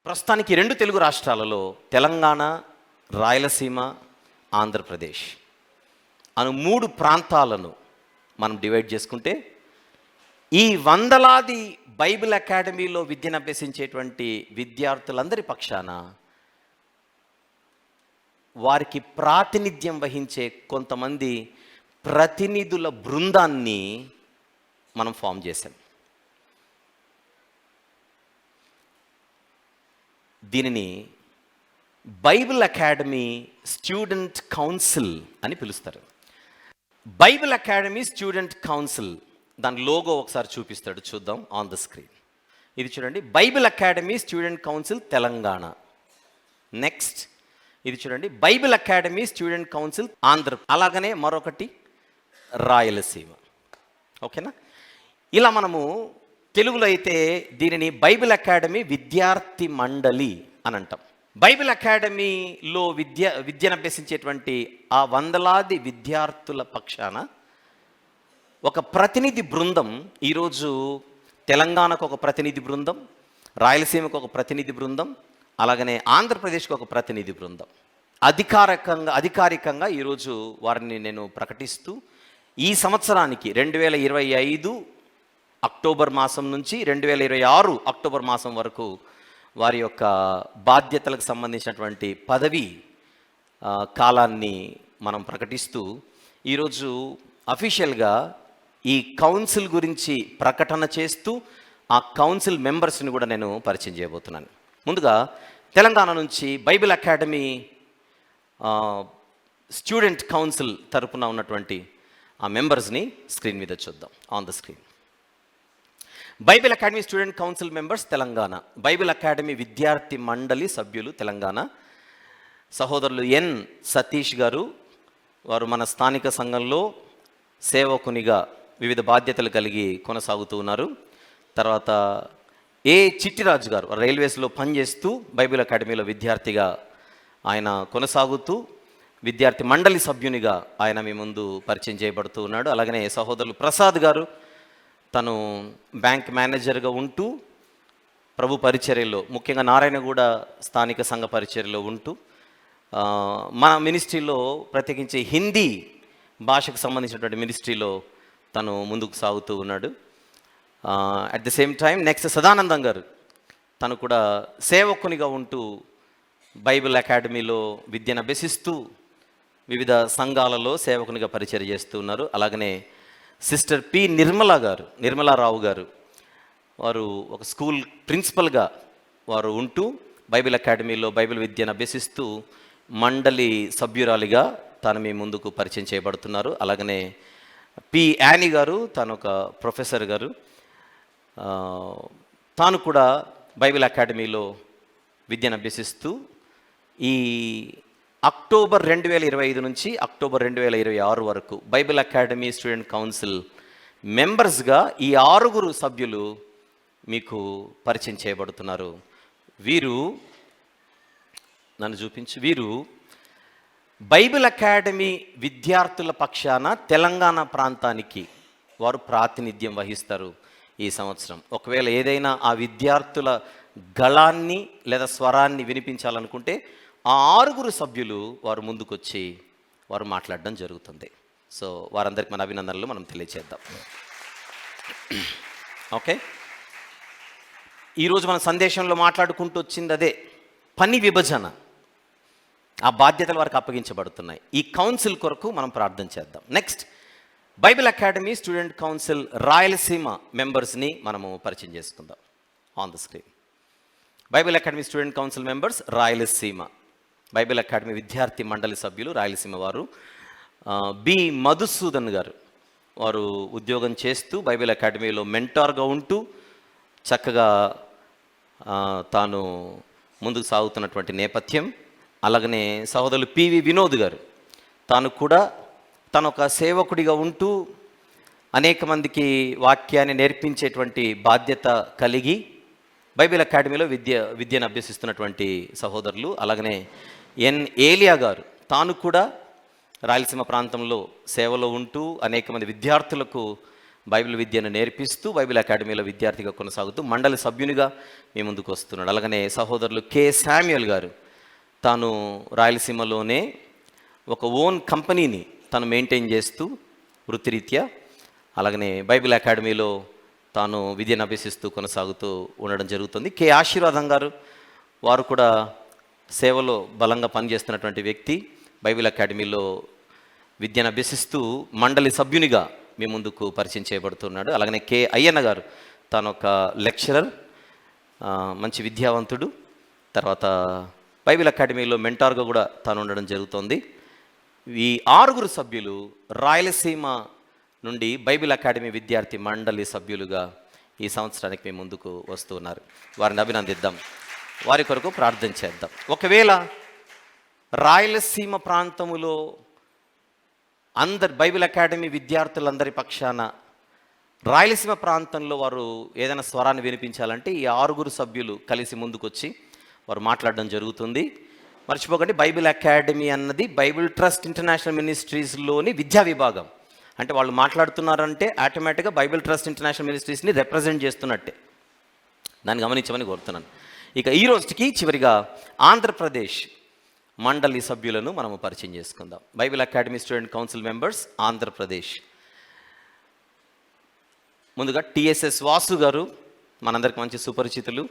ప్రస్తుతానికి 2 తెలుగు రాష్ట్రాలలో తెలంగాణ, రాయలసీమ, ఆంధ్రప్రదేశ్ అను 3 ప్రాంతాలను మనం డివైడ్ చేసుకుంటే ఈ వందలాది బైబిల్ అకాడమీలో విద్యను అభ్యసించేటువంటి విద్యార్థులందరి పక్షాన వారికి ప్రాతినిధ్యం వహించే కొంతమంది ప్రతినిధుల బృందాన్ని మనం ఫామ్ చేశాం. దీనిని బైబిల్ అకాడమీ స్టూడెంట్ కౌన్సిల్ అని పిలుస్తారు. బైబిల్ అకాడమీ స్టూడెంట్ కౌన్సిల్, దాని లోగో ఒకసారి చూపిస్తాడు, చూద్దాం ఆన్ ద స్క్రీన్. ఇది చూడండి, Bible academy student council Telangana. Next ఇది చూడండి, Bible academy student council Andhra. అలాగనే మరొకటి రాయలసీమ. ఓకేనా? ఇలా మనము తెలుగులో అయితే దీనిని బైబిల్ అకాడమీ విద్యార్థి మండలి అని అంటాం. బైబిల్ అకాడమీలో విద్యను అభ్యసించేటువంటి ఆ వందలాది విద్యార్థుల పక్షాన ఒక ప్రతినిధి బృందం, ఈరోజు తెలంగాణకు ఒక ప్రతినిధి బృందం, రాయలసీమకు ఒక ప్రతినిధి బృందం, అలాగనే ఆంధ్రప్రదేశ్కి ఒక ప్రతినిధి బృందం అధికారికంగా ఈరోజు వారిని నేను ప్రకటిస్తూ ఈ సంవత్సరానికి 2025 అక్టోబర్ మాసం నుంచి 2026 అక్టోబర్ మాసం వరకు వారి యొక్క బాధ్యతలకు సంబంధించినటువంటి పదవి కాలాన్ని మనం ప్రకటిస్తూ ఈరోజు అఫీషియల్గా ఈ కౌన్సిల్ గురించి ప్రకటన చేస్తూ ఆ కౌన్సిల్ మెంబర్స్ని కూడా నేను పరిచయం చేయబోతున్నాను. ముందుగా తెలంగాణ నుంచి బైబిల్ అకాడమీ స్టూడెంట్ కౌన్సిల్ తరపున ఉన్నటువంటి ఆ మెంబర్స్ని స్క్రీన్ మీద చూద్దాం, on the screen. Bible academy student council members Telangana. Bible academy విద్యార్థి మండలి సభ్యులు తెలంగాణ. సహోదరులు ఎన్ సతీష్ గారు, వారు మన స్థానిక సంఘంలో సేవకునిగా వివిధ బాధ్యతలు కలిగి కొనసాగుతూ ఉన్నారు. తర్వాత ఏ చిట్టిరాజు గారు రైల్వేస్లో పనిచేస్తూ బైబిల్ అకాడమీలో విద్యార్థిగా ఆయన కొనసాగుతూ విద్యార్థి మండలి సభ్యునిగా ఆయన మీ ముందు పరిచయం చేయబడుతూ ఉన్నాడు. అలాగనే సహోదరులు ప్రసాద్ గారు, తను బ్యాంక్ మేనేజర్గా ఉంటూ ప్రభు పరిచర్యలో, ముఖ్యంగా నారాయణగూడ స్థానిక సంఘ పరిచర్యలో ఉంటూ మన మినిస్ట్రీలో ప్రత్యేకించి హిందీ భాషకు సంబంధించినటువంటి మినిస్ట్రీలో తను ముందుకు సాగుతూ ఉన్నాడు. At the same time next Sadanandam గారు, తను కూడా సేవకునిగా ఉంటూ బైబిల్ అకాడమీలో విద్యను అభ్యసిస్తూ వివిధ సంఘాలలో సేవకునిగా పరిచయం చేస్తూ ఉన్నారు. అలాగనే సిస్టర్ పి నిర్మలారావు గారు, వారు ఒక స్కూల్ ప్రిన్సిపల్గా వారు ఉంటూ బైబిల్ అకాడమీలో బైబిల్ విద్యను అభ్యసిస్తూ మండలి సభ్యురాలిగా తాను మీ ముందుకు పరిచయం చేయబడుతున్నారు. అలాగనే పి యానీ గారు, తాను ఒక ప్రొఫెసర్ గారు, తాను కూడా బైబిల్ అకాడమీలో విద్యను అభ్యసిస్తూ ఈ అక్టోబర్ 2025 నుంచి అక్టోబర్ 2026 వరకు బైబిల్ అకాడమీ స్టూడెంట్ కౌన్సిల్ మెంబర్స్గా ఈ 6 సభ్యులు మీకు పరిచయం చేయబడుతున్నారు. వీరు బైబిల్ అకాడమీ విద్యార్థుల పక్షాన తెలంగాణ ప్రాంతానికి వారు ప్రాతినిధ్యం వహిస్తారు ఈ సంవత్సరం. ఒకవేళ ఏదైనా ఆ విద్యార్థుల గళాన్ని లేదా స్వరాన్ని వినిపించాలనుకుంటే ఆ 6 సభ్యులు వారు ముందుకొచ్చి వారు మాట్లాడడం జరుగుతుంది. సో వారందరికీ మన అభినందనలు మనం తెలియజేద్దాం. ఓకే, ఈరోజు మన సందేశంలో మాట్లాడుకుంటూ వచ్చింది అదే, పని విభజన. ఆ బాధ్యతలు వారికి అప్పగించబడుతున్నాయి. ఈ కౌన్సిల్ కొరకు మనం ప్రార్థన చేద్దాం. Next Bible academy student council Rayalaseema మెంబర్స్ని మనము పరిచయం చేసుకుందాం, on the screen. Bible academy student council members Rayalaseema. Bible academy విద్యార్థి మండలి సభ్యులు రాయలసీమ వారు బి మధుసూదన్ గారు, వారు ఉద్యోగం చేస్తూ బైబిల్ అకాడమీలో మెంటార్గా ఉంటూ చక్కగా తాను ముందుకు సాగుతున్నటువంటి నేపథ్యం. అలాగనే సహోదరులు పివి వినోద్ గారు, తను ఒక సేవకుడిగా ఉంటూ అనేక మందికి వాక్యాన్ని నేర్పించేటువంటి బాధ్యత కలిగి బైబిల్ అకాడమీలో విద్యను అభ్యసిస్తున్నటువంటి సహోదరులు. అలాగనే ఎన్ ఏలియా గారు, తాను కూడా రాయలసీమ ప్రాంతంలో సేవలో ఉంటూ అనేక మంది విద్యార్థులకు బైబిల్ విద్యను నేర్పిస్తూ బైబిల్ అకాడమీలో విద్యార్థిగా కొనసాగుతూ మండలి సభ్యునిగా మీ ముందుకు వస్తున్నాడు. అలాగనే సహోదరులు కె శామ్యుయల్ గారు తాను రాయలసీమలోనే ఒక ఓన్ కంపెనీని తను మెయింటైన్ చేస్తూ వృత్తిరీత్యా అలాగనే బైబిల్ అకాడమీలో తాను విద్యను అభ్యసిస్తూ కొనసాగుతూ ఉండడం జరుగుతుంది. కె ఆశీర్వాదం గారు వారు కూడా సేవలో బలంగా పనిచేస్తున్నటువంటి వ్యక్తి, బైబిల్ అకాడమీలో విద్యను అభ్యసిస్తూ మండలి సభ్యునిగా మీ ముందుకు పరిచయం చేయబడుతున్నాడు. అలాగనే కె అయ్యన్న గారు తాను ఒక లెక్చరర్, మంచి విద్యావంతుడు, తర్వాత బైబిల్ అకాడమీలో మెంటార్గా కూడా తాను ఉండడం జరుగుతోంది. ఈ 6 సభ్యులు రాయలసీమ నుండి బైబిల్ అకాడమీ విద్యార్థి మండలి సభ్యులుగా ఈ సంవత్సరానికి మీ ముందుకు వస్తున్నారు. వారిని అభినందిద్దాం, వారి కొరకు ప్రార్థన చేద్దాం. ఒకవేళ రాయలసీమ ప్రాంతములో బైబిల్ అకాడమీ విద్యార్థులందరి పక్షాన రాయలసీమ ప్రాంతంలో వారు ఏదైనా స్వరాన్ని వినిపించాలంటే ఈ 6 సభ్యులు కలిసి ముందుకొచ్చి వారు మాట్లాడడం జరుగుతుంది. మర్చిపోకండి, బైబిల్ అకాడమీ అన్నది బైబిల్ ట్రస్ట్ ఇంటర్నేషనల్ మినిస్ట్రీస్లోని విద్యా విభాగం. అంటే వాళ్ళు మాట్లాడుతున్నారంటే ఆటోమేటిక్గా బైబిల్ ట్రస్ట్ ఇంటర్నేషనల్ మినిస్ట్రీస్ని రిప్రజెంట్ చేస్తున్నట్టే. దాన్ని గమనించమని కోరుతున్నాను. ఇక ఈ రోజుకి చివరిగా ఆంధ్రప్రదేశ్ మండలి సభ్యులను మనము పరిచయం చేసుకుందాం. Bible academy student council members Andhra Pradesh. ముందుగా టిఎస్ఎస్ వాసు గారు మనందరికి మంచి సుపరిచితులు.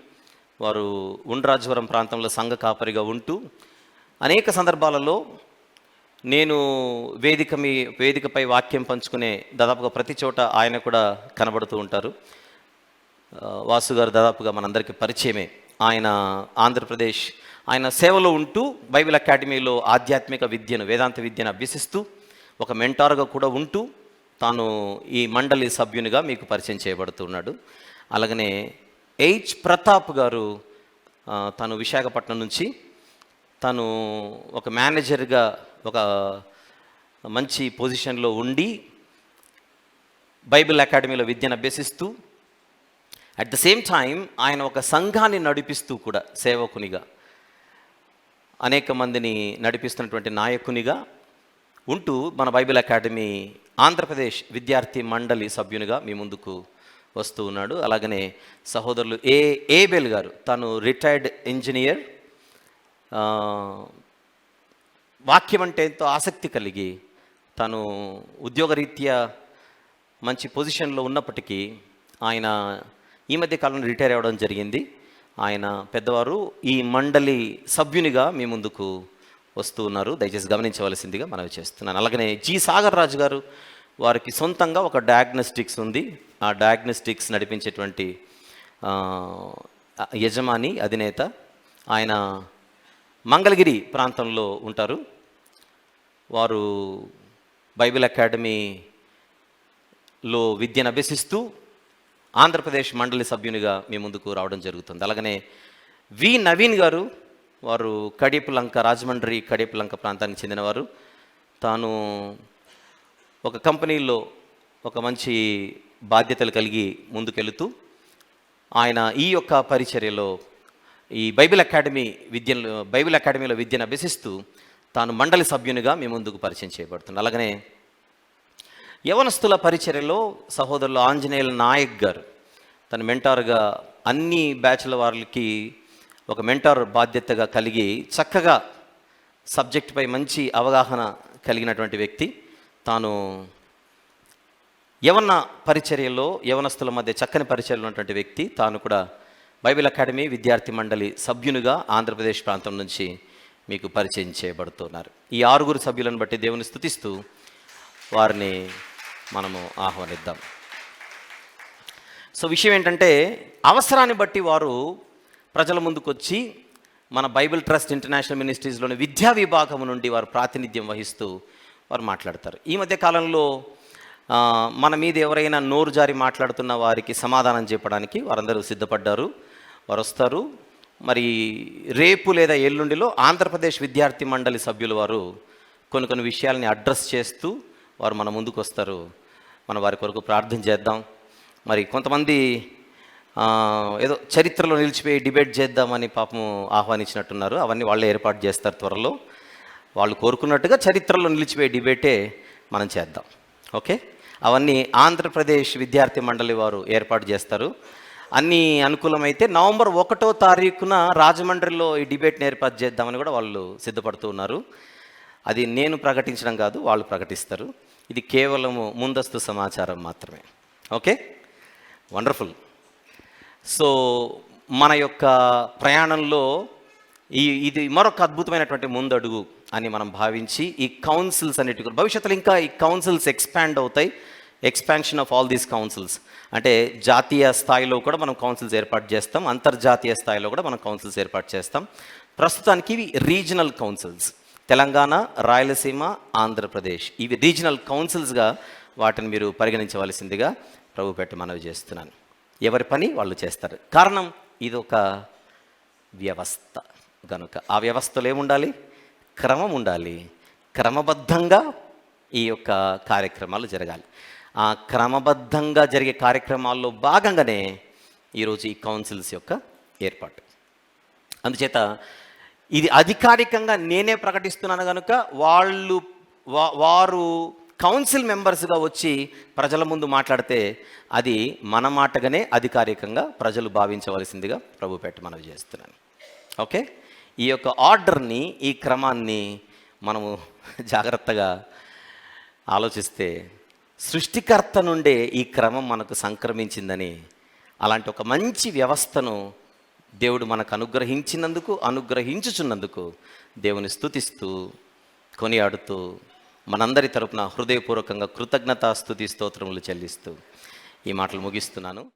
వారు ఉండ్రాజవరం ప్రాంతంలో సంఘ కాపరిగా ఉంటూ అనేక సందర్భాలలో నేను వేదికపై వాక్యం పంచుకునే దాదాపుగా ప్రతి చోట ఆయన కూడా కనబడుతూ ఉంటారు. వాసు గారు దాదాపుగా మనందరికీ పరిచయమే. ఆయన ఆంధ్రప్రదేశ్ ఆయన సేవలో ఉంటూ బైబిల్ అకాడమీలో ఆధ్యాత్మిక విద్యను, వేదాంత విద్యను అభ్యసిస్తూ ఒక మెంటార్గా కూడా ఉంటూ తాను ఈ మండలి సభ్యునిగా మీకు పరిచయం చేయబడుతున్నాడు. అలాగనే హెచ్ ప్రతాప్ గారు తను విశాఖపట్నం నుంచి తను ఒక మేనేజర్గా ఒక మంచి పొజిషన్లో ఉండి బైబిల్ అకాడమీలో విద్యను అభ్యసిస్తూ అట్ ద సేమ్ టైం ఆయన ఒక సంఘాన్ని నడిపిస్తూ కూడా సేవకునిగా అనేక మందిని నడిపిస్తున్నటువంటి నాయకునిగా ఉంటూ మన బైబిల్ అకాడమీ ఆంధ్రప్రదేశ్ విద్యార్థి మండలి సభ్యునిగా మీ ముందుకు వస్తూ ఉన్నాడు. అలాగనే సహోదరులు ఏబెల్ గారు తను రిటైర్డ్ ఇంజనీర్, వాక్యం అంటే ఎంతో ఆసక్తి కలిగి తను ఉద్యోగరీత్యా మంచి పొజిషన్లో ఉన్నప్పటికీ ఆయన ఈ మధ్య కాలంలో రిటైర్ అవ్వడం జరిగింది. ఆయన పెద్దవారు ఈ మండలి సభ్యునిగా మీ ముందుకు వస్తూ ఉన్నారు. దయచేసి గమనించవలసిందిగా మనవి చేస్తున్నాను. అలాగనే జి సాగర్ రాజు గారు వారికి సొంతంగా ఒక డయాగ్నోస్టిక్స్ ఉంది. ఆ డయాగ్నోస్టిక్స్ నడిపించేటువంటి యజమాని, అధినేత. ఆయన మంగళగిరి ప్రాంతంలో ఉంటారు. వారు బైబిల్ అకాడమీలో విద్యను అభ్యసిస్తూ ఆంధ్రప్రదేశ్ మండలి సభ్యునిగా మీ ముందుకు రావడం జరుగుతుంది. అలాగనే వి నవీన్ గారు వారు కడియపులంక, రాజమండ్రి కడియపులంక ప్రాంతానికి చెందినవారు. తాను ఒక కంపెనీలో ఒక మంచి బాధ్యతలు కలిగి ముందుకెళుతూ ఆయన ఈ యొక్క పరిచర్యలో ఈ బైబిల్ అకాడమీలో విద్యను అభ్యసిస్తూ తాను మండలి సభ్యునిగా మీ ముందుకు పరిచయం చేయబడుతుంది. అలాగనే యవనస్తుల పరిచర్యలో సహోదరులు ఆంజనేయుల నాయక్ గారు తన మెంటార్గా అన్ని బ్యాచ్ల వారికి ఒక మెంటార్ బాధ్యతగా కలిగి చక్కగా సబ్జెక్టుపై మంచి అవగాహన కలిగినటువంటి వ్యక్తి. తాను యవనస్తుల మధ్య చక్కని పరిచర్యలో ఉన్నటువంటి వ్యక్తి. తాను కూడా బైబిల్ అకాడమీ విద్యార్థి మండలి సభ్యునిగా ఆంధ్రప్రదేశ్ ప్రాంతం నుంచి మీకు పరిచయం చేయబడుతున్నారు. ఈ 6 సభ్యులను బట్టి దేవుని స్తుతిస్తూ వారిని మనము ఆహ్వానిద్దాం. సో విషయం ఏంటంటే, అవసరాన్ని బట్టి వారు ప్రజల ముందుకు వచ్చి మన బైబిల్ ట్రస్ట్ ఇంటర్నేషనల్ మినిస్ట్రీస్లోని విద్యా విభాగం నుండి వారు ప్రాతినిధ్యం వహిస్తూ వారు మాట్లాడతారు. ఈ మధ్య కాలంలో మన మీద ఎవరైనా నోరు జారి మాట్లాడుతున్న వారికి సమాధానం చెప్పడానికి వారందరూ సిద్ధపడ్డారు. వారు వస్తారు. మరి రేపు లేదా ఎల్లుండిలో ఆంధ్రప్రదేశ్ విద్యార్థి మండలి సభ్యులు వారు కొన్ని విషయాలని అడ్రస్ చేస్తూ వారు మన ముందుకు వస్తారు. మనం వారి కొరకు ప్రార్థన చేద్దాం. మరి కొంతమంది ఏదో చరిత్రలో నిలిచిపోయి డిబేట్ చేద్దామని పాపం ఆహ్వానించినట్టున్నారు. అవన్నీ వాళ్ళే ఏర్పాటు చేస్తారు త్వరలో. వాళ్ళు కోరుకున్నట్టుగా చరిత్రలో నిలిచిపోయే డిబేటే మనం చేద్దాం. ఓకే, అవన్నీ ఆంధ్రప్రదేశ్ విద్యార్థి మండలి వారు ఏర్పాటు చేస్తారు. అన్నీ అనుకూలమైతే నవంబర్ 1వ తారీఖున రాజమండ్రిలో ఈ డిబేట్ని ఏర్పాటు చేద్దామని కూడా వాళ్ళు సిద్ధపడుతూ ఉన్నారు. అది నేను ప్రకటించడం కాదు, వాళ్ళు ప్రకటిస్తారు. ఇది కేవలము ముందస్తు సమాచారం మాత్రమే. Okay, wonderful. సో మన యొక్క ప్రయాణంలో ఇది మరొక అద్భుతమైనటువంటి ముందడుగు అని మనం భావించి ఈ కౌన్సిల్స్ అన్నిటి కూడా భవిష్యత్తులో ఇంకా ఈ కౌన్సిల్స్ ఎక్స్పాండ్ అవుతాయి. Expansion of all these councils అంటే జాతీయ స్థాయిలో కూడా మనం కౌన్సిల్స్ ఏర్పాటు చేస్తాం, అంతర్జాతీయ స్థాయిలో కూడా మనం కౌన్సిల్స్ ఏర్పాటు చేస్తాం. ప్రస్తుతానికి ఇవి రీజనల్ కౌన్సిల్స్, తెలంగాణ, రాయలసీమ, ఆంధ్రప్రదేశ్, ఇవి రీజనల్ కౌన్సిల్స్గా వాటిని మీరు పరిగణించవలసిందిగా ప్రభుపేట మనవి చేస్తున్నాను. ఎవరి పని వాళ్ళు చేస్తారు. కారణం ఇది ఒక వ్యవస్థ కనుక ఆ వ్యవస్థలో ఏముండాలి? క్రమం ఉండాలి. క్రమబద్ధంగా ఈ యొక్క కార్యక్రమాలు జరగాలి. ఆ క్రమబద్ధంగా జరిగే కార్యక్రమాల్లో భాగంగానే ఈరోజు ఈ కౌన్సిల్స్ యొక్క ఏర్పాటు. అందుచేత ఇది అధికారికంగా నేనే ప్రకటిస్తున్నాను కనుక వారు కౌన్సిల్ మెంబర్స్గా వచ్చి ప్రజల ముందు మాట్లాడితే అది మన మాటగానే అధికారికంగా ప్రజలు భావించవలసిందిగా ప్రభుపేట మనవి చేస్తున్నాను. ఓకే, ఈ యొక్క ఆర్డర్ని, ఈ క్రమాన్ని మనము జాగ్రత్తగా ఆలోచిస్తే సృష్టికర్త నుండే ఈ క్రమం మనకు సంక్రమించిందని, అలాంటి ఒక మంచి వ్యవస్థను దేవుడు మనకు అనుగ్రహించుచున్నందుకు దేవుని స్తుతిస్తూ కొనియాడుతూ మనందరి తరపున హృదయపూర్వకంగా కృతజ్ఞతా స్తుతి స్తోత్రములు చెల్లిస్తూ ఈ మాటలు ముగిస్తున్నాను.